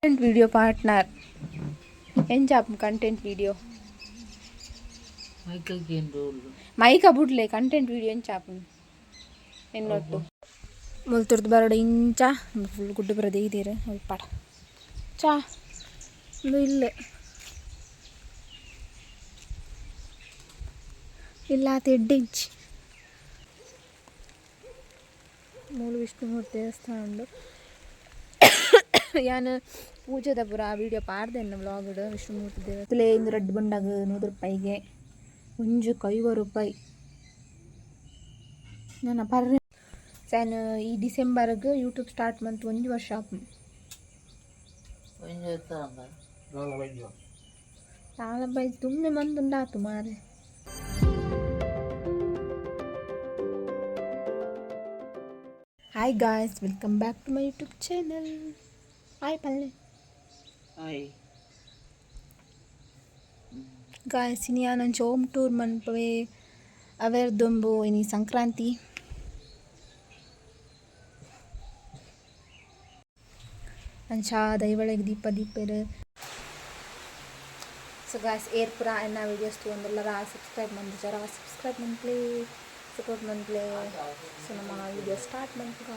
Content video partner ఏం చెప్పం content video ಮೈಕ ಬಿಡ್ಲೆ content video ಏನು ಚಾಪು ಎನ್ನೊಟ್ಟು ಮುಲ್ತುರ್ದು ಬರೋಡ ಇಂಚ ಫುಲ್ ಗುಡ್ಡು ಬರೋದು ಇದೀರ ಪಡ ಚಾ ಇಲ್ಲ ಇಲ್ಲ ತೆಡ್ಡಿಂಚ್ ಮೂಲ ವಿಷ್ಣುಮೂರ್ತಿ ದೇವಸ್ಥಾನ ಉಂಡು ಯಾನು ಪೂಜೆದ ಪೂರ ಆ ವಿಡಿಯೋ ಪಾಡ್ದೆನ್ನ ವ್ಲಾಗ್ಡ್ ವಿಷ್ಣುಮೂರ್ತಿ ದೇವಸ್ಥಾನ ಇಂದು ರೆಡ್ ಬಂಡಾಗ ₹100 ಒಂಜು ₹50 ನಾನು ಪರ್ರೆ ಸ್ಯಾನ್ ಈ ಡಿಸೆಂಬರ್ಗೆ ಯೂಟ್ಯೂಬ್ ಸ್ಟಾರ್ಟ್ ಮಂತ್ 1 ವರ್ಷ ಆಪು ತಾಳಬೈ ತುಮ್ಮೆ ಮಂದುಂಡಾತು ಮಾರೆ hi guys, welcome back to my YouTube channel. Hi ಪಲ್ಲೆ. ಹಾಯ್ ಗಾಯ್ಸ್, ಇನಿ ನಾನು ಹೋಮ್ ಟೂರ್ ಮನ್ಪವೆ ಅವೆರ್ದೊಂಬು ಇನಿ ಸಂಕ್ರಾಂತಿ ಅಂಚಾ ದೈವಳೆಗೆ ದೀಪರು. ಸೊ ಗಾಯ್ಸ್, ಏರ್ ಪುರ ಎನ್ನ ವೀಡಿಯೋಸ್ ತೊಂದೆಲ್ಲ ಸಬ್ಸ್ಕ್ರೈಬ್ ಮಂತ್ಲೇ ಸಪೋರ್ಟ್ ಮಂತ್ಲೇ. ಸೊ ನಮ್ಮ ವಿಡಿಯೋ ಸ್ಟಾರ್ಟ್ ಮಂತ್ಗ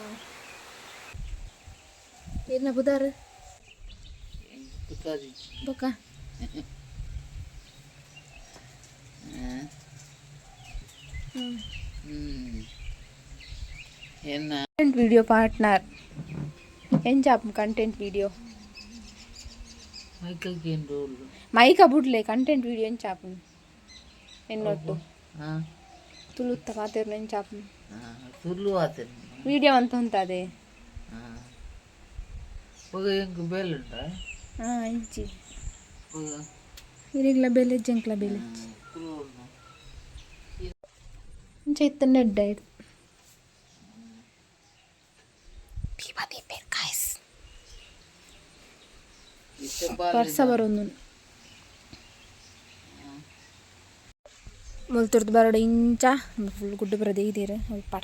ಏನ ಬುದಾರು ಬೊಕ್ಕ ಕಂಟೆಂಟ್ వీడియో పార్ట్నర్ ఏం చెప్పం కంటెంట్ వీడియో మైక ಬಿಡ್ಲೆ ಕಂಟೆಂಟ್ వీడియో ಏನು ಚಾಪು ಎನ್ನೊಟ್ಟು ತುಳುತ್ತ ಪಾತೆರ್ ಏನು ಚಾಪು ತುಳು ಆತೇನೆ వీడియో ಅಂತ ಉಂಟದೆ ಬೇಲೆ ಉಂಟಾ ಇಜ್ಜಿ ಇರಿಗ್ಲ ಬೇಲೆ ಜಂಕ್ಲ ಬೇಲೆ ಚೈತನ್ಯ ಎಡ್ಡಾಯ್ತು ವರ್ಷ ಬರೋದು ಮುಲ್ತುರ್ದು ಬರೋಡ ಇಂಚ ಫುಲ್ ಗುಡ್ಡು ಬರೋದು ಇದೀರ ಪಡ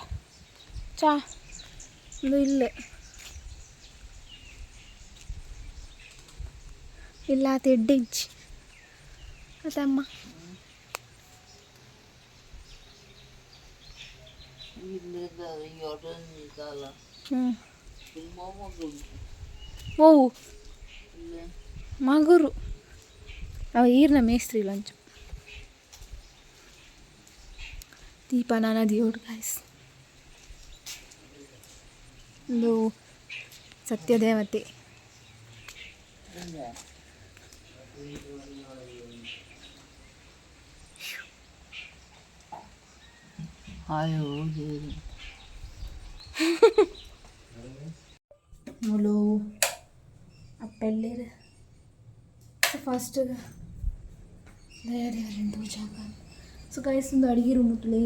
ಚಾ ಇಲ್ಲ ಇಲ್ಲ ತೆಡ್ಡಿಂಚ್ ಅದಮ್ಮ ಓ ಮಗುರು ಅವ ಈರ್ನ ಮೇಸ್ತ್ರಿ ಲಂಚ್ ದೀಪನ ನದಿಯೋಡು ಗಾಯ್ಸ್. ಒಂದು ಸತ್ಯದೇವತೆ ಮುಲು ಅಪ್ಪೆಲ್ಲೀರು ಫಸ್ಟ್ ದೇವರಿಂದ ಜಾಗ. ಸೊ ಗೈಸ್, ಒಂದು ಅಡುಗೆ ರೂಮ್ ಮುಟ್ಲೇ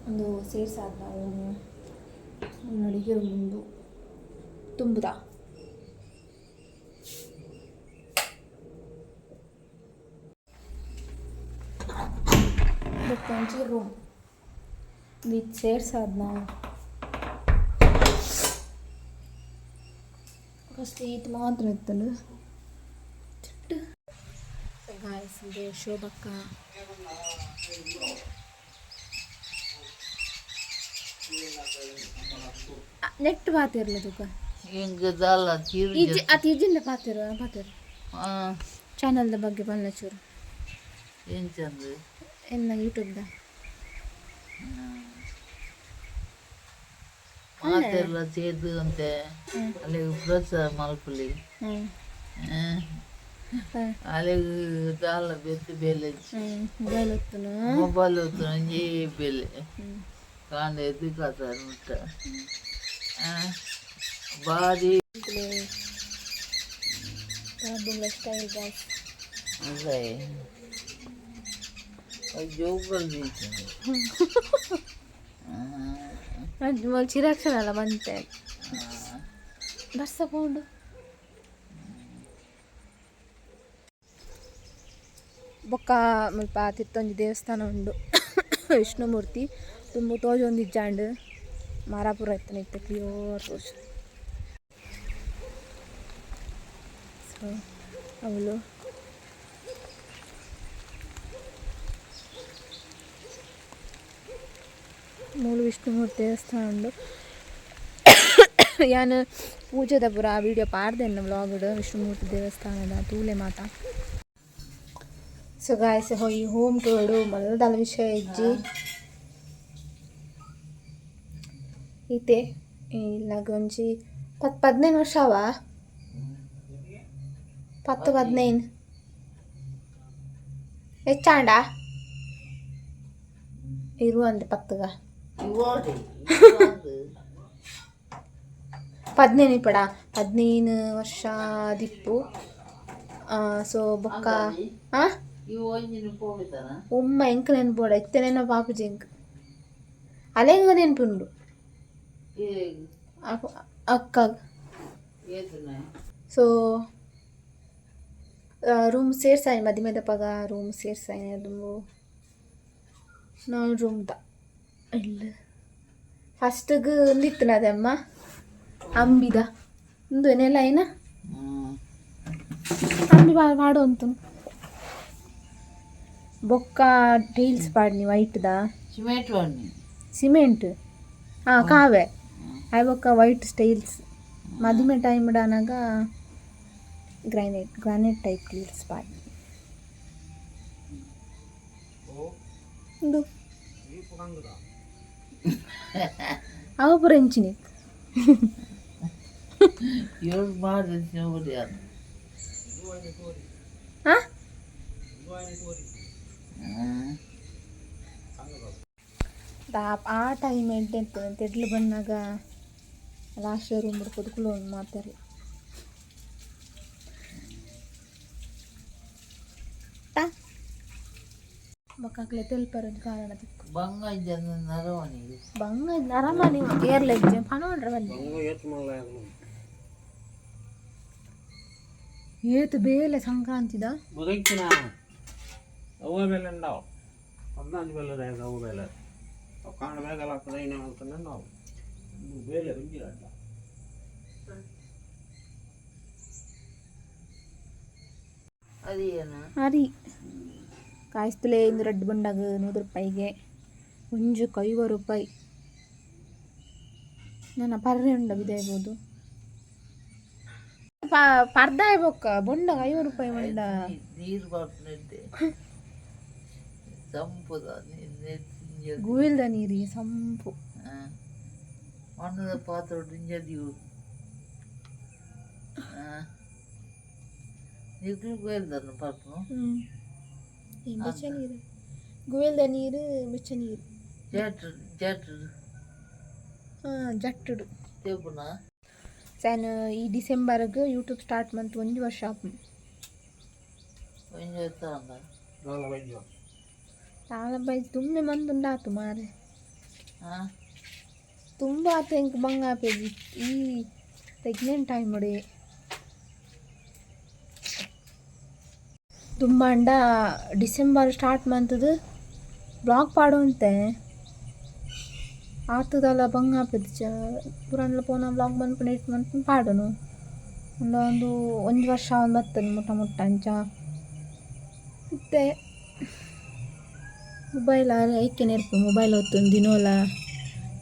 ಒಂದು ಸೇರ್ಸಾದ ಒಂದು ಅಡುಗೆ ರೂಮ್ ಒಂದು ತುಂಬುದ ಒಂಚೂರು ರೂಮ್ ವಿತ್ ಸೇರ್ಸಾದ್ನ ಫಸ್ಟ್ ಇದು ಮಾತ್ರ ಇತ್ತಲ್ಲ ಚಿಟ್ಟು. ಗಾಯ್ಸ್, ಇದೆ ಶೋಭಕ್ಕ ನೆಟ್ ಪಾತಿರ್ಲ ತುಕ ಈಜಿಂದ ಪಾತಿರು ಚಾನಲ್ದ ಬಗ್ಗೆ ಬಲ್ಲ ಚೂರು ಏನು ಚಂದ ಎನ್ನ ಯೂಟ್ಯೂಬ್ದ ಮಾತೆಲ್ಲ ಸೇದು ಅಂತೆ ಅಲ್ಲಿ ಪ್ರೋತ್ಸಾಹ ಮಲ್ಪಲಿ ಅಲ್ಲಿಗೆ ದಾಲ ಬೆತ್ತು ಬೇಲೆ ಮೊಬೈಲ್ ಹೊತ್ತು ಒಂಜೇ ಬೇಲೆ ಕಾಂಡ ಎದ್ದು ಕಾತಾರ ಮುಟ್ಟ ಬಾರಿ ಸ್ಟೈಲ್ ಗಾಯ್ಸ್. ಚಿರಾಕ್ಷನಲ್ಲ ಬಂತೆ ಬರ್ಸ ಪೌಂಡು ಬೊಕ್ಕ ಮುಲ್ಪ ತಿತ್ತೊಂಜಿ ದೇವಸ್ಥಾನ ಉಂಡು ವಿಷ್ಣುಮೂರ್ತಿ ತುಂಬ ತೋಜೊಂದು ಇಜ್ಜಾಂಡು ಮಾರಾಪುರ ಇತ್ತನ ಇತ್ತು ಕ್ಲಿಯರ್ ತೋಜ. ಸೊ ಅವಳು ಮೂಲ ವಿಷ್ಣುಮೂರ್ತಿ ದೇವಸ್ಥಾನ ಉಂಡು. ಯಾನು ಪೂಜೆದ ಪೂರ ಆ ವಿಡಿಯೋ ಪಾಡ್ದೆನ್ನ ವ್ಲಾಗ್ಡ್ ವಿಷ್ಣುಮೂರ್ತಿ ದೇವಸ್ಥಾನದ ತೂಲೆ ಮಾತ. ಸೊ ಗಾಯ್ಸ್ ಈ ಹೋಮ್ ಟೂರ್ಡು ಮಲ್ಲದಲ ವಿಷಯ ಇಜ್ಜಿ ಈತೆ ಇಲ್ಲಾಗ ಒಂಜಿ 10-15 ವರ್ಷ ಅವ 10-15 ಹೆಚ್ಚಾಂಡ ಇರು ಅಂದೆ 10ಗ 15 ಇಪ್ಪಡ 15 ವರ್ಷ ದಿಪ್ಪು. ಸೊ ಬೊಕ್ಕ ಉಮ್ಮ ಎಂಕ ನೆನ್ಪೋಡ ಇತ್ತೆ ನೆನ ಪಾಪುಜಿ ಎಂಕ್ ಅಲೆಂಗ ನೆನ್ಪುಂಡು ಅಕ್ಕ. ಸೊ ರೂಮ್ ಸೇರ್ಸಾಯಿ ಮದಿಮೆದ ಪಗ ರೂಮ್ ಸೇರ್ಸಾಯಿ ಅದು 4 ರೂಮ್ದ ಇಲ್ಲ ಫಸ್ಟ್ಗೆ ಒಂದಿತ್ತು ಅದಮ್ಮ ಅಂಬಿದ ಒಂದು ನೆಲ ಏನ ಅಂಬಿ ಮಾಡು ಅಂತು ಬೊಕ್ಕ ಟೈಲ್ಸ್ ಪಾಡ್ನಿ ವೈಟ್ದ ಸಿಮೆಂಟ್ ಕಾವೆ ಅవి ಬೊಕ್ಕ ವೈಟ್ ಸ್ಟೈಲ್ಸ್ ಮದುವೆ ಟೈಮ್ ಡಾನಾಗ ಗ್ರಾನೈಟ್ ಟೈಪ್ ಟೈಲ್ಸ್ ಪಾಡ್ನಿ ಇದು ಅವ ಪುರ ಎಂಚಿನಿ ಆ ಟೈಮ್ ಎಂಟೆಂತ ತೆಡ್ಲು ಬಂದಾಗ ಲಾಸ್ಟ್ ರೂಮ್ ಬಿಡ್ಬೋದು ಕುಲೋನ್ ಮಾತಾಡಿ ಬೊಕ್ಕಾಕ್ಲೆ ತೆಲ್ಪರದು ಕಾರಣ ತಿಕ್ಕು ಬಂಗ ನರಮನಿ ಏರ್ಲೆಜ್ಜೆ ಪನೋಡ್ರ ಬನ್ನಿ ഏത് ബേലെ സംക്രാന്തിത ബുധയ്ക്കിനാ അവ ബേല ഉണ്ടാവും 15 ബേല രേഖ അവ ബേല ഒക്കാണ് ബേകളാക്കുന്ന ഇതിനകത്ത് തന്നെ ഉണ്ടാവും ബേല വലിയതല്ല ಅರಿ ಕಾಯಿಸ್ತಲೇ ಇಂದು ರೆಡ್ ಬಂಡಾಗ 100 ರೂಪಾಯಿಗೆ ಒಂಜು 50 ರೂಪಾಯಿ ನನ್ನ ಪರ್ರೆ ಉಂಡ ಬಿದ್ದಾಯ್ಬೋದು ಪರ್ದಾಯ ಬೊಕ್ಕ ಬೊಂಡ 50 ರೂಪಾಯಿ ಬಂಡ ನೀರು ಬರ್ತಿದ್ದೆ ಸಂಪುದ ಗುಯಿಲ್ದ ನೀರಿಗೆ ಸಂಪು ಮಣ್ಣದ ಪಾತ್ರ ಡಿಂಜದಿವು ನೀರು ಗುಯಿಲ್ದನ್ನು ಪಾತ್ರ ಬೆಚ್ಚ ನೀರು ಗುಯಿಲ್ದ ನೀರು ಬೆಚ್ಚ ನೀರು ಜಟ್ಟುಡು ತೇಪುನಾ ಸನ್ ಈ ಡಿಸೆಂಬರ್ಗೆ ಯೂಟ್ಯೂಬ್ ಸ್ಟಾರ್ಟ್ ಮಂತ್ 1 ವರ್ಷ ಆಪುಂಡು ನಾಲಬೈ ತುಂಬೆ ಮಂದು ಉಂಡಾತು ಮಾರೆ ತುಂಬ ಆತ ಎಂಕ್ ಬಂಗ ಆಪೇಜಿ ಈ ಪ್ರೆಗ್ನೆಂಟ್ ಟೈಮ್ ಒಡೆ ತುಂಬ ಅಂಡ ಡಿಸೆಂಬರ್ ಸ್ಟಾರ್ಟ್ ಮಂತದು ಬ್ಲಾಗ್ ಪಾಡೋಂತೆ ಆತದಲ್ಲ ಬಂಗ ಆಪೇಜ ಪುರಾಣ ಪೋನ ಬ್ಲಾಗ್ ಮನ್ಪುನ ಇಟ್ಟು ಮನ್ಪುನ ಪಾಡೋನು ಒಂದು 1 ವರ್ಷ ಒಂದು ಬರ್ತದೆ ಮುಟ್ಟ ಅಂಚ ಮತ್ತೆ ಮೊಬೈಲ್ ಐಕೆ ನೆರ್ಪು ಮೊಬೈಲ್ ಹೊತ್ತನು ದಿನೋಲ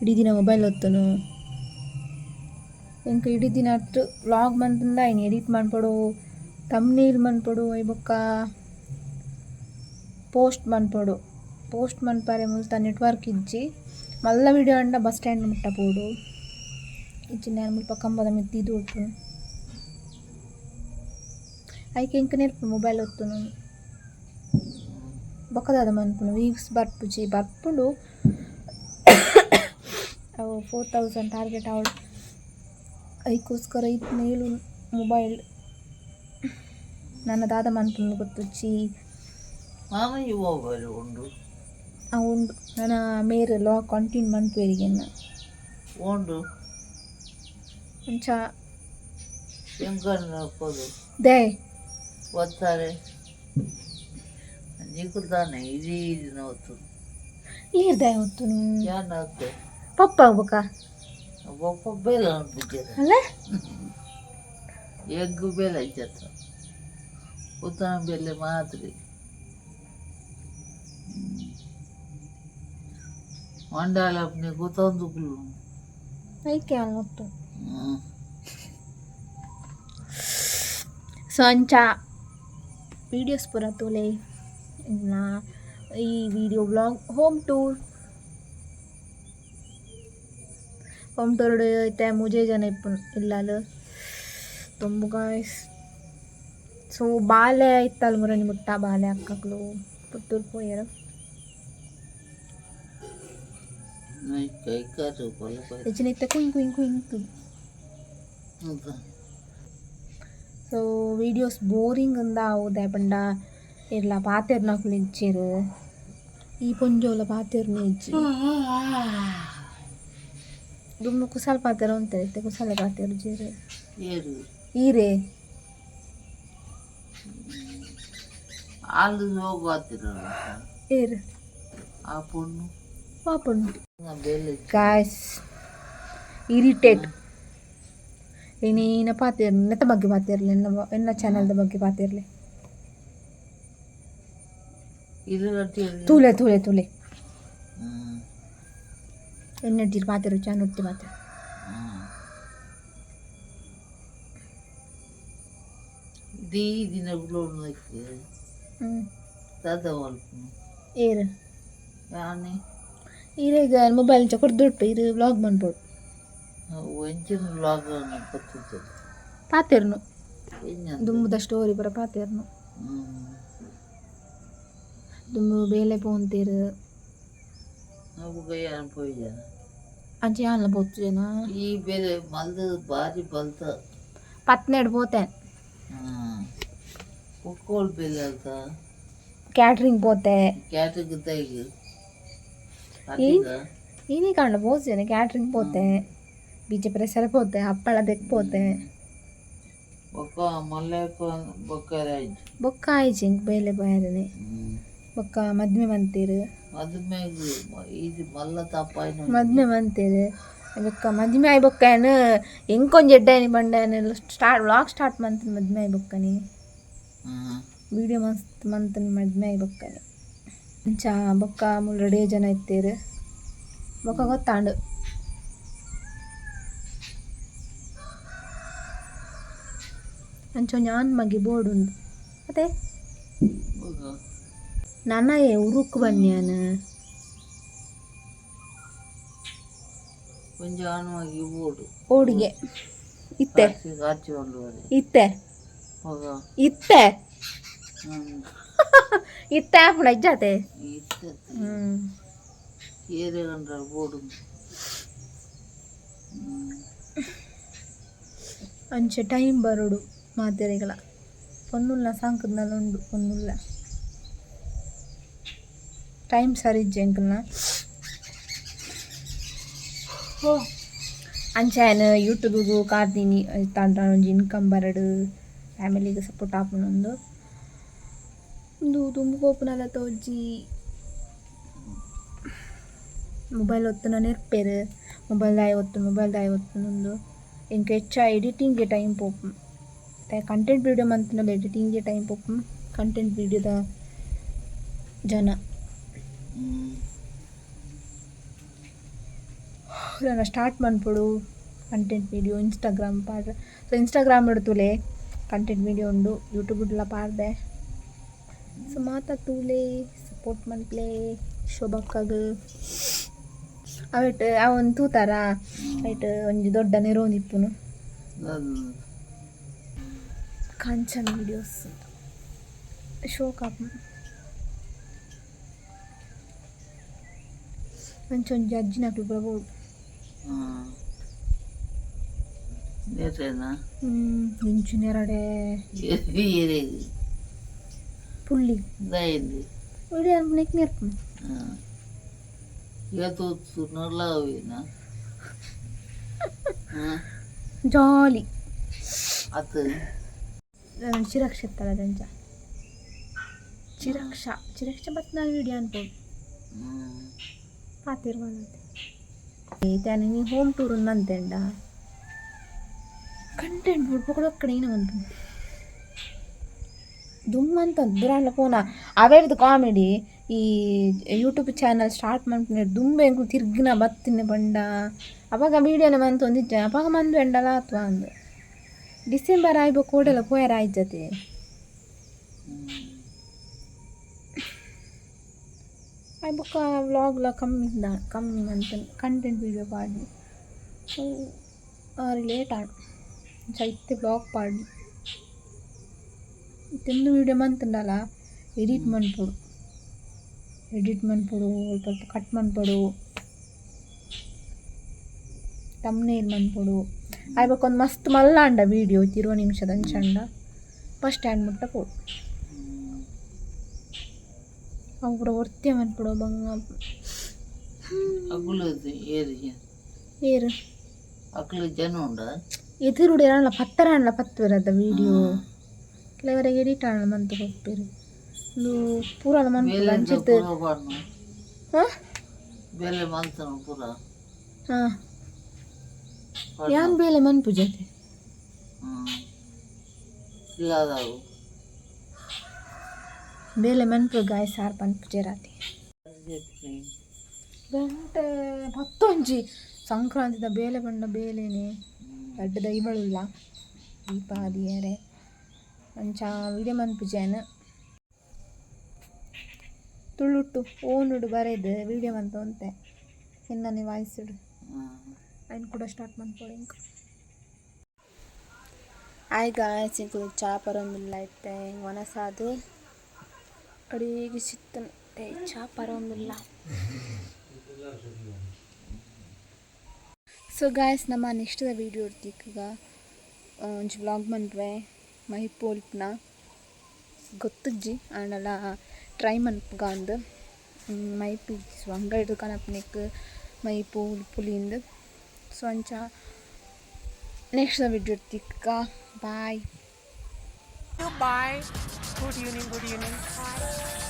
ಇಡೀ ದಿನ ಮೊಬೈಲ್ ಹೊತ್ತನು ಎಂಕ ಇಡೀ ದಿನ ಅಷ್ಟು ವ್ಲಾಗ್ ಮಂತಂದ ಆಯ್ನು ಎಡಿಟ್ ಮಾಡ್ಕೊಡು ತಮ್ನೇಲ್ ಮನ್ಪಡು ಬೊಕ್ಕ ಪೋಸ್ಟ್ ಮನ್ಪಾರೆ ಮುಲ್ತ ನೆಟ್ವರ್ಕ್ ಇಜ್ಜಿ ಮಲ್ಲ ವಿಡಿಯೋ ಅಂಡ ಬಸ್ ಸ್ಟ್ಯಾಂಡ್ ಮುಟ್ಟ ಪೋಡು ಇಜ್ಜಿ ನಾನು ಮುಲ್ಪ ಕಂಬದ ಮೆತ್ತಿ ದೂಡ್ತು ಐಕೆ ಎಂಕ ನೆರ್ಪು ಮೊಬೈಲ್ ಹೊತ್ತನು ಬೊಕ್ಕದಾದ ಮನ್ಪುನು ವೀವ್ಸ್ ಬರ್ಪುಂಡು ಅವು 4000 ಟಾರ್ಗೆಟ್ ಅವಳು ಅದಕ್ಕೋಸ್ಕರ ಇತ್ತೇಳು ಮೊಬೈಲ್ ನನ್ನ ದಾದ ಮನ್ಪುನು ಗೊತ್ತುಚ್ಚಿ ಉಂಡು ಉಂಡು ನನ್ನ ಮೇರೆ ಲಾಗ್ ಕಂಟಿನ್ಯೂ ಮನ್ಪುವೆರಿಗೆ ಉಂಡು ಅಂಚ ದೇ ಒತ್ತಾರೆ ನೀಕು ತಾನೆ ಇಡೀ ದಿನ ಹೊತ್ತು ಈರ್ದೆ ಹೊತ್ತು ಯಾನ್ ಆಗ್ತದೆ ಪಪ್ಪ ಆಗ್ಬೇಕಾ ಒಬ್ಬ ಬೇಲೆ ಅನ್ಬಿಟ್ಟಿದೆ ಅಲ್ಲ ಎಗ್ಗು ಬೇಲೆ ಐತತ್ತ ಉತ್ತಮ ಬೇಲೆ ಮಾತ್ರಿ ಮಂಡಾಲಪ್ನೆ ಗೊತ್ತೊಂದು ಐಕೆ ಅನ್ನೊತ್ತು ಸೊ ಅಂಚ ವೀಡಿಯೋಸ್ ಪೂರ ತೋಲೆ ಇನ್ನ ಈ ವಿಡಿಯೋ ಬ್ಲಾಗ್ ಹೋಮ್ ಟೂರ್ ಐತೆ ಮುಜೆ ಜನ ಇಪ್ಪು ಇಲ್ಲಲು ತುಂಬ ಗಾಯ್ಸ್ ಸೊ ಬಾಲೆ ಇತ್ತಲ್ಲ ಮುರನಿ ಮುಟ್ಟ ಬಾಲೆ ಅಕ್ಕಗಳು ಪುತ್ತೂರು ಪೋಯರು ಕೈ ಕಾಲು ಹೆಚ್ಚಿನ ಕುಯಿಂಗ್ ಕುಯಿಂಗ್ ಕುಯಿಂಗ್ ಸೊ ವೀಡಿಯೋಸ್ ಬೋರಿಂಗ್ ಅಂದ ಹೌದೇ ಪಂಡ ಇರ್ಲ ಪಾತೆರ್ನ ಕುಳಿಂಚಿರು ಈ ಪೊಂಜೋಲ ಪಾತೆರ್ನ ಇಜ್ಜಿ ದುಮ್ಮು ಕುಸಲ್ ಪಾತೆರ ಅಂತಾರೆ ಕುಸಲ ಪಾತೆರು ಜೀರೆ ಏರು ಈರೆ ಹಾಲು ಹೋಗುತ್ತಿರಲ್ಲ ಏರು ಆ ಪುಣ್ಣು ಪಾಪುಣ್ಣು ಬೇಲೆ ಗಾಯ್ಸ್ ಇರಿಟೇಟ್ ಏನೇನ ಪಾತಿರ್ಲಿ ನೆತ್ತ ಬಗ್ಗೆ ಪಾತಿರ್ಲಿ ಎನ್ನ ಚಾನಲ್ದ ಬಗ್ಗೆ ಪಾತಿರ್ಲಿ ಇದು ಗಟ್ಟಿ ತೂಲೆ ತೂಲೆ ತೂಲೆ ಎನ್ನಡ್ಜಿರ್ ಪಾತಿರು ಚಾನ್ ಉತ್ತಿ ಪಾತಿರು दी दिन अपलोड दादा ಏರು ಯಾನೆ ಈಗ ಮೊಬೈಲ್ ಕೊಡ್ದುಟ್ಟು ಇದು ವ್ಲಾಗ್ ಮಾಡ್ಬೋದು ಒಂಚಿನ ವ್ಲಾಗ್ ಪತ್ತಿತ್ತು ಪಾತಿರ್ನು ದುಮ್ಮದ ಸ್ಟೋರಿ ಬರ ಪಾತಿರ್ನು ದುಮ್ಮು ಬೇಲೆ ಪೋಂತೀರು ನಾವು ಯಾನ್ ಪೋಯ್ಯ ಅಂಚೆ ಯಾನ್ಲ ಪೋತು ಜನ ಈ ಬೇರೆ ಮಲ್ದ ಬಾರಿ ಬಲ್ತ ಪತ್ನೆಡ್ ಪೋತೆ ಕುಕ್ಕೋಲ್ ಬೇಲೆ ಅಲ್ತ ಕ್ಯಾಟ್ರಿಂಗ್ ಪೋತೆ ಕ್ಯಾಟ್ರಿಂಗ್ ತೈಗೆ ಇನಿ ಕಂಡ ಪೋಸೇನೆ ಕ್ಯಾಟ್ರಿಂಗ್ ಪೋತೆ ಬೀಚ ಪ್ರೆಸರ ಪೋತೆ ಹಪ್ಪಳ ದೆಕ್ ಪೋತೆ ಬೊಕ್ಕ ಮಲ್ಲೆ ಬೊಕ್ಕ ಆಯ್ಚಿಂಗ್ ಬೇಲೆ ಬಾಯರನೆ ಬೊಕ್ಕ ಮದ್ಮೆ ಮಂತೀರು ಮದುವೆ ಇದು ಮಲ್ಲ ತಪ್ಪಾಯ್ತು ಮದ್ಮೆ ಮಂತೀರು ಬೊಕ್ಕ ಮದ್ಮೆ ಆಯ್ ಬೊಕ್ಕನು ಎಂಕೊಂಜ್ ಎಡ್ಡಾಯನಿ ಬಂಡಾಯನ ವ್ಲಾಗ್ ಸ್ಟಾರ್ಟ್ ಮಂತನ ಮದ್ಮೆ ಆಯ್ ಬೊಕ್ಕನಿ ವಿಡಿಯೋ ಮಸ್ತ್ ಮಂತನ ಮದ್ಮೆ ಆಯ್ ಬೊಕ್ಕನಿ ಅಂಚ ಬೊಕ್ಕ ಮುಲ್ ರೆಡಿ ಜನ ಇತ್ತೀರು ಬೊಕ್ಕ ಗೊತ್ತಾಂಡು ಅಂಚ ನಾನು ಮಗಿ ಬೋರ್ಡ್ ಉಂಡು ಮತ್ತೆ ನನ್ನ ಉರುಕ್ ಬನ್ಯಾನ ಕೊಂಚ ಆನವಾಗಿ ಬೋರ್ಡು ಓಡಿಗೆ ಇತ್ತೆ ಕಾಚಿ ಒಂದುವರೆ ಇತ್ತೆ ಹೋಗ ಇತ್ತೆ ಇತ್ತೆ ಆಪುಣ ಇಜ್ಜಾತೆ ಇತ್ತೆ ಏರೆ ಗಂಡ್ರ ಬೋರ್ಡು ಅಂಚೆ ಟೈಮ್ ಬರೋಡು ಮಾತೆರೆಗಳ ಪೊನ್ನುಲ್ಲ ಸಾಂಕದ್ನಲ್ಲ ಉಂಡು ಪೊನ್ನುಲ್ಲ ಟೈಮ್ ಸರಿ ಇಜ್ಜೆಂಕಲ್ನ ಅಂಚಾಯನ ಯೂಟ್ಯೂಬ್ಗೂ ಕಾರ್ದಿನಿ ತಂಡ ಒಂಜಿ ಇನ್ಕಮ್ ಬರಡು ಫ್ಯಾಮಿಲಿಗೆ ಸಪೋರ್ಟ್ ಆಪುನೊಂದು ಒಂದು ತುಂಬ ಪೋಪುನಲ ತೋಜಿ ಮೊಬೈಲ್ ಒತ್ತುನ ನೆರ್ಪೇರು ಮೊಬೈಲ್ ದಾಯ ಒತ್ತುನೊಂದು ಇಂಕ ಹೆಚ್ಚ ಎಡಿಟಿಂಗ್ಗೆ ಟೈಮ್ ಪೋಪು ಕಂಟೆಂಟ್ ವೀಡಿಯೋ ಮಂತನಲ್ಲ ಎಡಿಟಿಂಗ್ಗೆ ಟೈಮ್ ಪೋಪು ಕಂಟೆಂಟ್ ವೀಡಿಯೋದ ಜನ ನಾನು ಸ್ಟಾರ್ಟ್ ಮಾಡ್ಬಿಡು ಕಂಟೆಂಟ್ ವೀಡಿಯೋ ಇನ್ಸ್ಟಾಗ್ರಾಮ್ ಪಾಡ್ರೆ ಸೊ ಇನ್ಸ್ಟಾಗ್ರಾಮ್ ಇಡ್ತುಲೆ ಕಂಟೆಂಟ್ ವೀಡಿಯೋ ಉಂಡು ಯೂಟ್ಯೂಬ್ ಇಡ್ಲ ಪಾಡ್ದೆ ಸೊ ಮಾತಾ ತೂಲೆ ಸಪೋರ್ಟ್ ಮನ್ಪ್ಲೆ ಶೋಭಕ್ಕಗ ಅವಟ್ಟು ಅವನ್ ತೂತಾರ ಆಯ್ತು ಒಂಜಿ ದೊಡ್ಡ ನೆರೋನಿಪ್ಪುನು ಕಾಂಚನ ವೀಡಿಯೋಸ್ ಶೋಕಾಪ್ ಮಂಚೊಂಜಿ ಅಜ್ಜಿನಕ್ಲು ಬರ್ಬೋದು ಇಂಚಿನೆರಡೆ ಪುಳ್ಳಿ ವಿಡಿಯೋ ನೆಕ್ ನೆರ್ಪು ಇವತ್ತು ನರ್ಲಾವಿನ ಜಾಲಿ ಅದು ಚಿರಕ್ಷ ಇತ್ತಲ್ಲ ದಂಚ ಚಿರಕ್ಷ ಬತ್ ನಾನು ವಿಡಿಯೋ ಅನ್ಬೋದು ಪಾತಿರ್ಗ त्याने मी होम टूर ಮಂತೆಂಡ ಕಂಟೆಂಟ್ ಬಿಡ್ಬೇಕು ಕಡೆ ಒಂದು ದುಮ್ಮಂತ ದುರಾಂಡ ಪೋನ ಅವೇರ್ದು ಕಾಮಿಡಿ ಈ ಯೂಟ್ಯೂಬ್ ಚಾನಲ್ ಸ್ಟಾರ್ಟ್ ಮಾಡ್ಕೊಂಡು ದುಂಬೆ ತಿರ್ಗಿನ ಬತ್ತಿನ ಬಂಡ ಅವಾಗ ವೀಡಿಯೋನ ಮಂತ್ ಒಂದಿದ್ದೆ ಅವಾಗ ಮಂದು ಎಂಡಲ್ಲ ಅಥವಾ ಅಂದು ಡಿಸೆಂಬರ್ ಆಯ್ಬೇಕು ಕೂಡಲ್ಲ ಪೋಯರ ಆಯ್ತದೆ ಆಯ್ಬಕ್ಕ ವ್ಲಾಗ್ಲ ಕಮ್ಮಿ ಮಂತ್ ಕಂಟೆಂಟ್ ವೀಡಿಯೋ ಪಾಡಿ ಲೇಟ್ ಆಡು ಚೈತ್ಯ ಬ್ಲಾಗ್ ಪಾಡಿ ಇತ್ತೊಂದು ವೀಡಿಯೋ ಮಂತುಂಡಲ್ಲ ಎಡಿಟ್ ಮನ್ಪೊಡು ಸ್ವಲ್ಪ ಕಟ್ ಮನ್ಪೊಡು ತಮ್ನೇಲ್ ಮನ್ಪೊಡು ಆಯ್ಬಕ್ಕ ಒಂದು ಮಸ್ತ್ ಮಲ್ಲಾಂಡ ವೀಡಿಯೋ 20 ನಿಮಿಷದ ಅಂಚಂಡ ಫಸ್ಟ್ ಸ್ಟ್ಯಾಂಡ್ ಮುಟ್ಟ ಪೋಡು ಅವ್ರ ಒರ್ತೆ ಮನ್ಪೊಡು ಬಂಗ ಏರು ಅಕ್ಲು ಜನ ಉಂಡ ಎದುರುಡು ಏನಲ್ಲ ಪತ್ತು ಬರದ ವೀಡಿಯೋ ಕೆಲವರಿಗೆ ಎಡಿಟ್ ಆಣ ಮಂತ್ ಹೋಗ್ಬೇರು ಇದು ಪೂರ ಮನ್ಪುಡು ಅಂಚಿತ್ತು ಹಾಂ ಬೇಲೆ ಮಂತನು ಪೂರ ಹಾಂ ಯಾನ್ ಬೇಲೆ ಮನ್ಪು ಜೊತೆ ಇಲ್ಲದಾವು ಬೇಲೆ ಮನ್ಪು ಗಾಯ ಸಾರ್ ಪನ್ಪು ಜೆರಾತಿ ಗಂಟೆ 11 ಸಂಕ್ರಾಂತಿದ ಬೇಲೆ ಬಂಡ ಬೇಲೆನೆ ಅಡ್ಡದ ಇವಳುಲ್ಲ ದೀಪಾದಿಯರೆ ಅಂಚ ವಿಡಿಯೋ ಮನ್ಪುಜೇನ ತುಳುಟ್ಟು ಓನುಡು ಬರೆದು ವಿಡಿಯೋ ಮಂತ ಅಂತೆ ಎನ್ನನೆ ವಾಯ್ಸುಡು ఆయన ಕೂಡ ಸ್ಟಾರ್ಟ್ ಮಾಡ್ಕೊಳ್ಳಿ ಇಂಕ ಆಯ್ ಗಾಯ್ಸ್ ಇಂಕ ಚಾಪರೊಂದಿಲ್ಲ ಐತೆ ಒನಸಾದು ಅಡಿಗೆ ಸಿತ್ತನು ಚಾಪರೊಂದಿಲ್ಲ ಸೊ ಗಾಯ್ಸ್ ನಮ್ಮ ನೆಕ್ಸ್ಟ್ ವೀಡಿಯೋ ಇಡ್ತೀಗ ಒಂಚು ವ್ಲಾಗ್ ಮನ್ಪೆ ಮೈಪೋಲ್ಪ್ನ ಗೊತ್ತಜ್ಜಿ ಆಂಡಲ ಟ್ರೈ ಮನ್ಪುಗ ಅಂದು ಮೈಪು ಹಂಗ ಹಿಡಿದು ಕನಪನಿಕ್ ಮೈಪು ಪುಲಿಂದು ಸೊ ಅಂಚ ನೆಕ್ಸ್ಟ್ ವಿಡಿಯೋ ಇರ್ತಿಕ್ಕ ಬಾಯ್ Bye. Good evening.